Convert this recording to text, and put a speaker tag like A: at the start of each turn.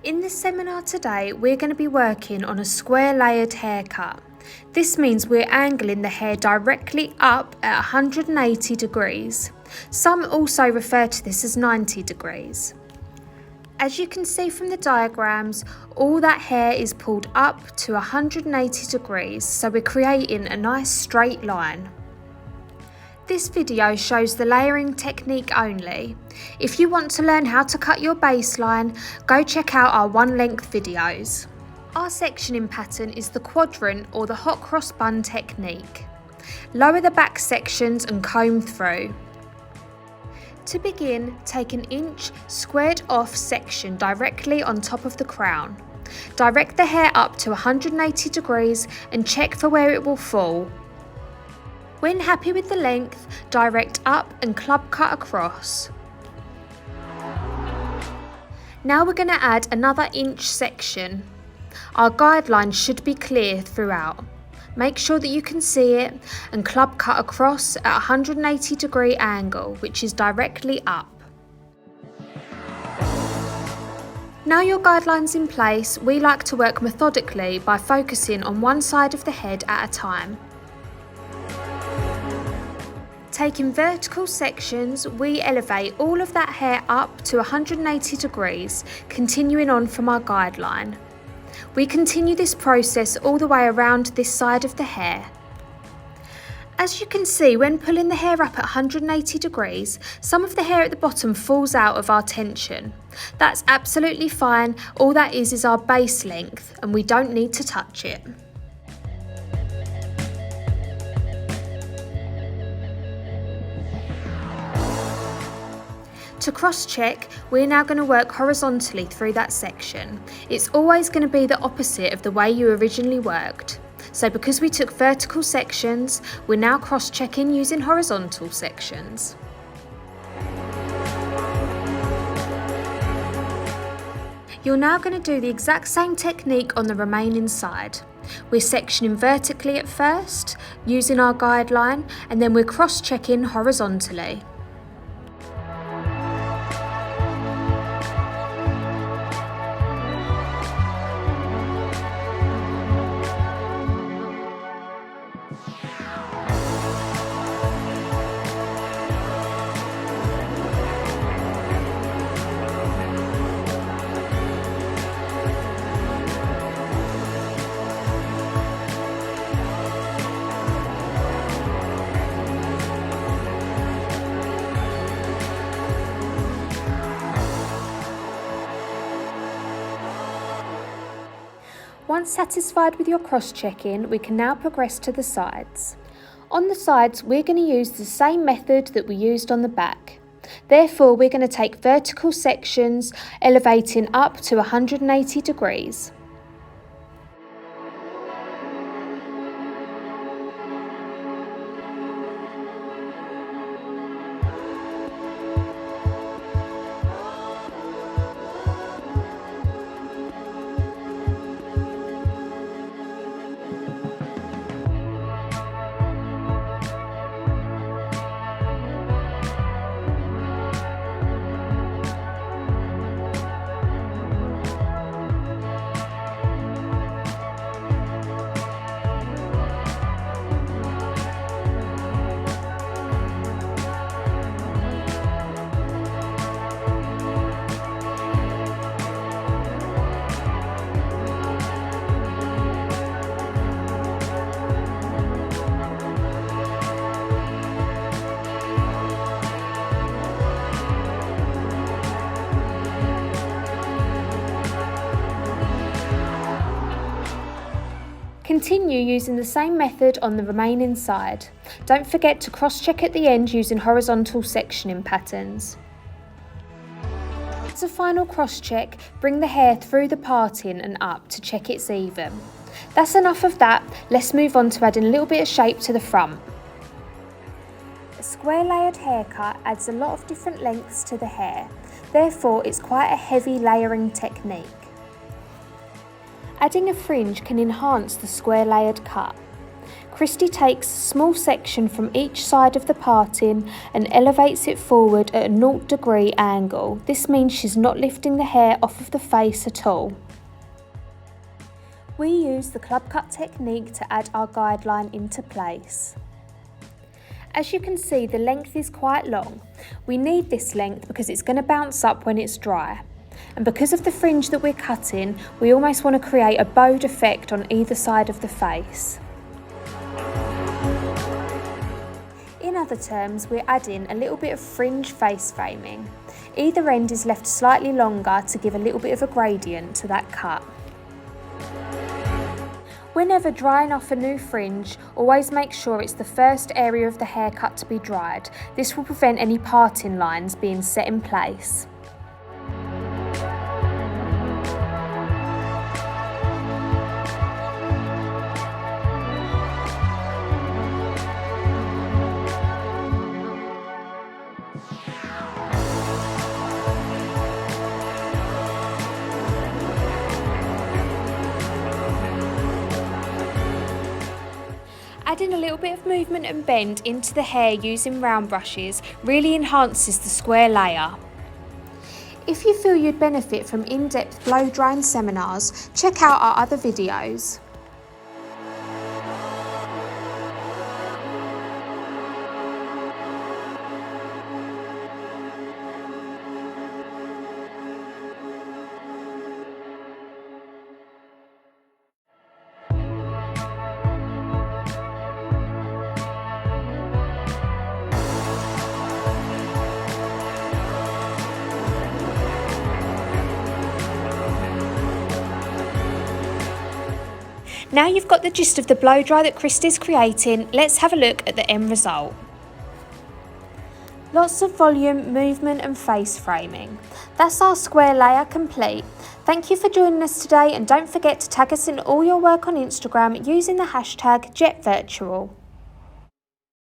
A: In this seminar today, we're going to be working on a square layered haircut. This means we're angling the hair directly up at 180 degrees. Some also refer to this as 90 degrees. As you can see from the diagrams, all that hair is pulled up to 180 degrees, so we're creating a nice straight line. This video shows the layering technique only. If you want to learn how to cut your baseline, go check out our one length videos. Our sectioning pattern is the quadrant or the hot cross bun technique. Lower the back sections and comb through. To begin, take an inch squared off section directly on top of the crown. Direct the hair up to 180 degrees and check for where it will fall. When happy with the length, direct up and club cut across. Now we're going to add another inch section. Our guideline should be clear throughout. Make sure that you can see it and club cut across at a 180 degree angle, which is directly up. Now your guideline's in place, we like to work methodically by focusing on one side of the head at a time. Taking vertical sections, we elevate all of that hair up to 180 degrees, continuing on from our guideline. We continue this process all the way around this side of the hair. As you can see, when pulling the hair up at 180 degrees, some of the hair at the bottom falls out of our tension. That's absolutely fine, all that is our base length and we don't need to touch it. To cross-check, we're now going to work horizontally through that section. It's always going to be the opposite of the way you originally worked. So because we took vertical sections, we're now cross-checking using horizontal sections. You're now going to do the exact same technique on the remaining side. We're sectioning vertically at first, using our guideline, and then we're cross-checking horizontally. Once satisfied with your cross-checking, we can now progress to the sides. On the sides, we're going to use the same method that we used on the back. Therefore, we're going to take vertical sections, elevating up to 180 degrees. Continue using the same method on the remaining side. Don't forget to cross-check at the end using horizontal sectioning patterns. As a final cross-check, bring the hair through the parting and up to check it's even. That's enough of that, let's move on to adding a little bit of shape to the front. A square layered haircut adds a lot of different lengths to the hair, therefore it's quite a heavy layering technique. Adding a fringe can enhance the square layered cut. Christi takes a small section from each side of the parting and elevates it forward at a 0° angle. This means she's not lifting the hair off of the face at all. We use the club cut technique to add our guideline into place. As you can see, the length is quite long. We need this length because it's going to bounce up when it's dry. And because of the fringe that we're cutting, we almost want to create a bowed effect on either side of the face. In other terms, we're adding a little bit of fringe face framing. Either end is left slightly longer to give a little bit of a gradient to that cut. Whenever drying off a new fringe, always make sure it's the first area of the haircut to be dried. This will prevent any parting lines being set in place. Adding a little bit of movement and bend into the hair using round brushes really enhances the square layer. If you feel you'd benefit from in-depth blow drying seminars, check out our other videos. Now you've got the gist of the blow dry that Christi's creating, let's have a look at the end result. Lots of volume, movement and face framing. That's our square layer complete. Thank you for joining us today and don't forget to tag us in all your work on Instagram using the hashtag JetVirtual.